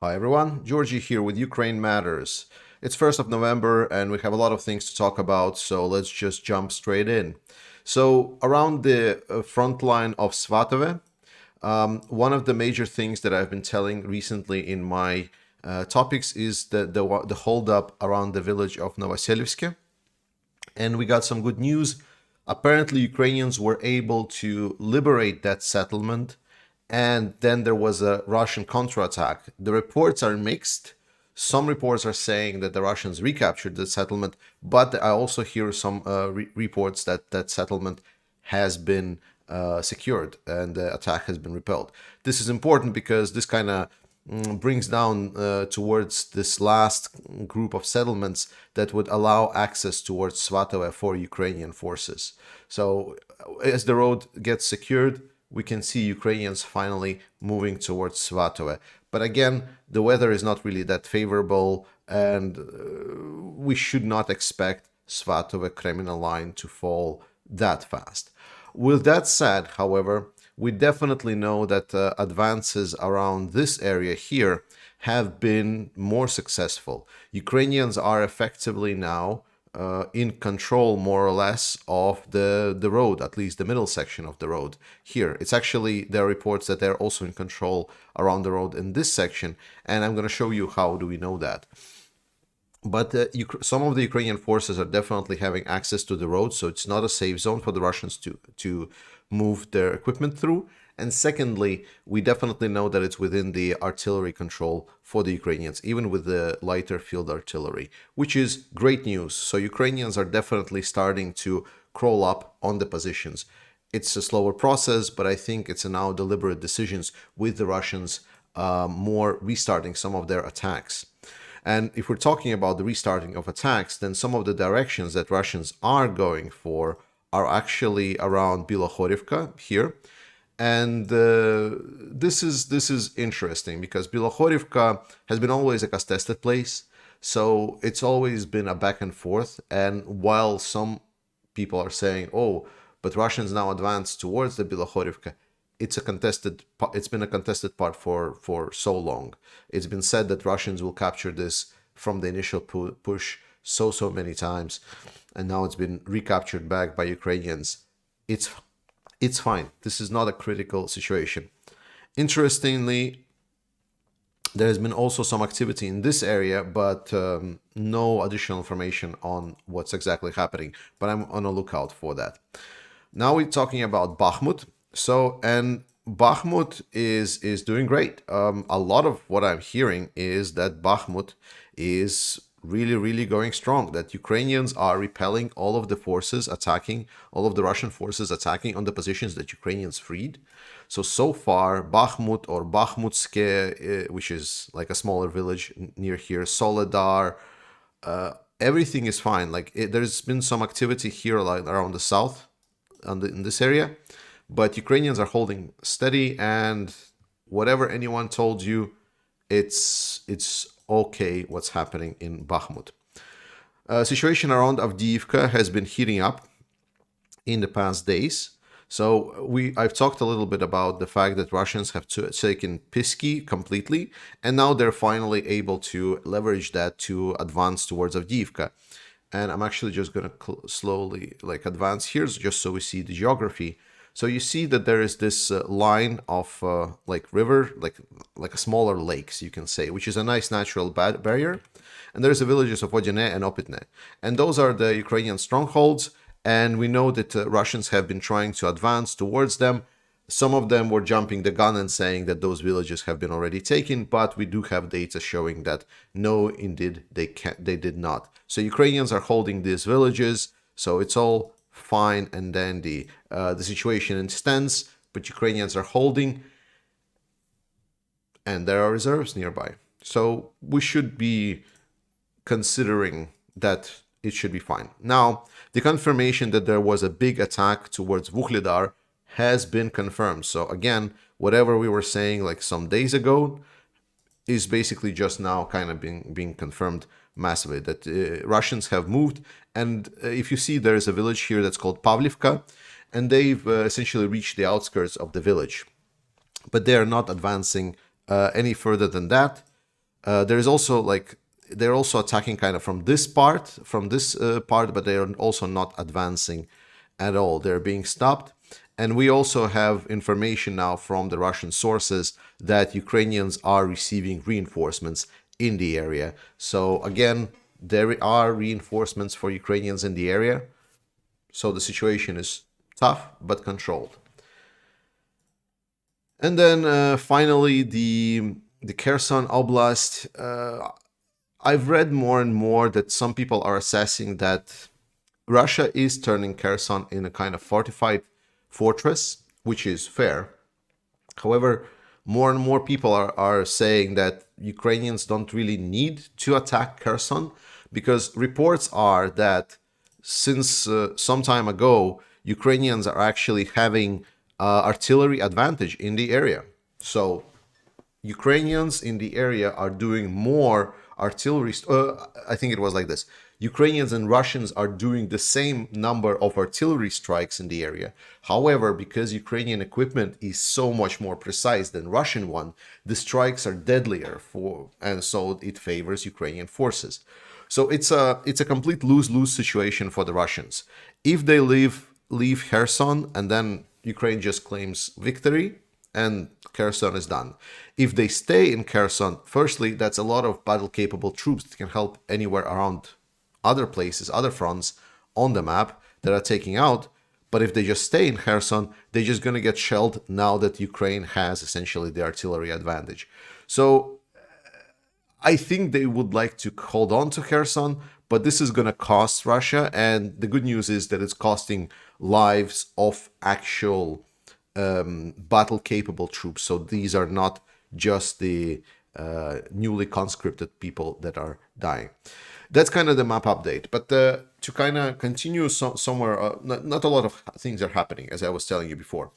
Hi everyone, Georgie here with Ukraine Matters. It's 1st of November and we have a lot of things to talk about, so let's just jump straight in. So around the front line of Svatove, one of the major things that I've been telling recently in my topics is the holdup around the village of Novoselivske. And we got some good news. Apparently, Ukrainians were able to liberate that settlement, and then there was a Russian counterattack. The reports are mixed. Some reports are saying that the Russians recaptured the settlement, but I also hear some reports that that settlement has been secured and the attack has been repelled. This is important because this kind of brings down towards this last group of settlements that would allow access towards Svatove for Ukrainian forces. So as the road gets secured, we can see Ukrainians finally moving towards Svatove. But again, the weather is not really that favorable, and we should not expect Svatove-Kremina line to fall that fast. With that said, however, we definitely know that advances around this area here have been more successful. Ukrainians are effectively now in control, more or less, of the road, at least the middle section of the road here. It's actually, there are reports that they're also in control around the road in this section, and I'm going to show you how do we know that. But some of the Ukrainian forces are definitely having access to the road, so it's not a safe zone for the Russians to move their equipment through. And secondly, we definitely know that it's within the artillery control for the Ukrainians, even with the lighter field artillery, which is great news. So Ukrainians are definitely starting to crawl up on the positions. It's a slower process, but I think it's now deliberate decisions with the Russians more restarting some of their attacks. And if we're talking about the restarting of attacks, then some of the directions that Russians are going for are actually around Bilohorivka here. And this is interesting because Bilohorivka has been always a contested place. So it's always been a back and forth. And while some people are saying, oh, but Russians now advance towards the Bilohorivka, it's been a contested part for so long. It's been said that Russians will capture this from the initial push so many times, and now it's been recaptured back by Ukrainians. It's fine. This is not a critical situation. Interestingly, there has been also some activity in this area, but no additional information on what's exactly happening. But I'm on a lookout for that. Now we're talking about Bakhmut. And Bakhmut is doing great. A lot of what I'm hearing is that Bakhmut is really going strong, that Ukrainians are repelling all of the forces attacking, all of the Russian forces attacking on the positions that Ukrainians freed. So far, Bakhmut or Bakhmutske, which is like a smaller village near here, Vuhledar, everything is fine. There's been some activity here like around the south in this area. But Ukrainians are holding steady, and whatever anyone told you, it's okay what's happening in Bakhmut. Situation around Avdiivka has been heating up in the past days. So I've talked a little bit about the fact that Russians have taken Pisky completely, and now they're finally able to leverage that to advance towards Avdiivka. And I'm actually just going to slowly advance here just so we see the geography. So you see that there is this line of river, like a smaller lakes, you can say, which is a nice natural barrier. And there's the villages of Vodine and Opitne. And those are the Ukrainian strongholds. And we know that Russians have been trying to advance towards them. Some of them were jumping the gun and saying that those villages have been already taken, but we do have data showing that no, indeed, they did not. So Ukrainians are holding these villages, so it's all fine and dandy. The situation is tense, but Ukrainians are holding, and there are reserves nearby. So we should be considering that it should be fine. Now, the confirmation that there was a big attack towards Vuhledar has been confirmed. So again, whatever we were saying some days ago is basically just now kind of being confirmed massively, that Russians have moved. And if you see, there is a village here that's called Pavlivka, and they've essentially reached the outskirts of the village. But they are not advancing any further than that. There is also like they're also attacking kind of from this part, but they are also not advancing at all. They're being stopped. And we also have information now from the Russian sources that Ukrainians are receiving reinforcements in the area. So again, there are reinforcements for Ukrainians in the area. So the situation is tough but controlled. And then finally, the Kherson Oblast. I've read more and more that some people are assessing that Russia is turning Kherson in a kind of fortified fortress, which is fair. However, more and more people are saying that Ukrainians don't really need to attack Kherson because reports are that since some time ago, Ukrainians are actually having artillery advantage in the area. So Ukrainians in the area are doing more artillery. I think it was like this. Ukrainians and Russians are doing the same number of artillery strikes in the area. However, because Ukrainian equipment is so much more precise than Russian one, the strikes are deadlier and so it favors Ukrainian forces. So it's a complete lose-lose situation for the Russians. If they leave Kherson and then Ukraine just claims victory, and Kherson is done. If they stay in Kherson, firstly, that's a lot of battle-capable troops that can help anywhere around other places, other fronts on the map that are taking out. But if they just stay in Kherson, they're just going to get shelled now that Ukraine has essentially the artillery advantage. So I think they would like to hold on to Kherson, but this is going to cost Russia. And the good news is that it's costing lives of actual battle capable troops. So these are not just the newly conscripted people that are dying. That's kind of the map update. But to kind of continue somewhere, not a lot of things are happening, as I was telling you before.